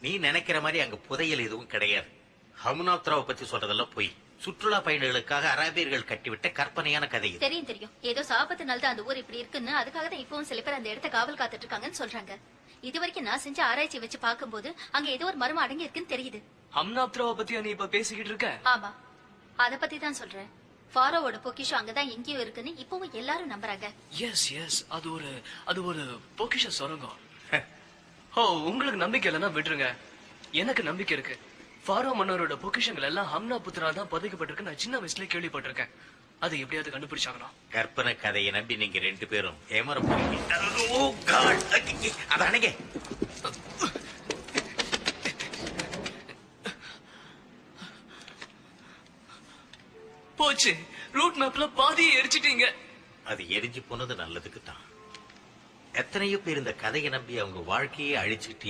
நீ நினைக்கிற மாதிரி அங்க புதையல் எதுவும் கிடையாது. ஹமுனாத்ராவை பத்தி சொல்றதெல்லாம் போய் சுற்றுலா பயணிகளுக்காக அரேபியர்கள் கட்டிவிட்ட கற்பனையான கதை இது. தெரியும் தெரியும். ஏதோ சாபத்தினால தான் அந்த ஊர் இப்படி இருக்குன்னு அதுக்காக தான் இப்பவும் சில பேர் அந்த இடத்த காவல் காத்துட்டு இருக்காங்கன்னு சொல்றாங்க. இது வரைக்கும் நான் செஞ்ச ஆராய்ச்சி வச்சு பாக்கும்போது அங்க ஏதோ ஒரு மர்மம் அடங்கி இருக்குன்னு தெரியுது. ஹம்னாத்ராவை பத்தியா நீ இப்ப பேசிக்கிட்டு இருக்க? ஆமா, அத பத்தி தான் சொல்றேன். ஃபாரோவோட பொக்கிஷம் அங்கதான் எங்கேயோ இருக்குன்னு இப்பவும் எல்லாரும் நம்புறாங்க. எஸ் எஸ், அது ஒரு பொக்கிஷ சுரங்கம். ஓ, உங்களுக்கு நம்பிக்கை இல்லைன்னா விட்டுருங்க. எனக்கு நம்பிக்கை இருக்கு. ஃபாரோ மன்னரோட பொக்கிஷங்கள் எல்லாம் ஹம்னா புத்திரா தான் புதைக்கப்பட்டிருக்கு. நான் சின்ன வயசுல கேள்விப்பட்டிருக்கேன். அதை எப்படியாவது கண்டுபிடிச்சாகணும். கற்பனை கதையை நம்பி நீங்க 2 பேரும் ஏமாற போறீங்க. ஓ காட், அதானே போச்சு. ரூட் மேப்ல பாதியை எரிச்சிட்டீங்க. அது எரிஞ்சு போனது நல்லதுக்கு தான். எத்தனையோ பேர் இந்த கதையை நம்பி அவங்க வாழ்க்கையே அழிச்சுட்டு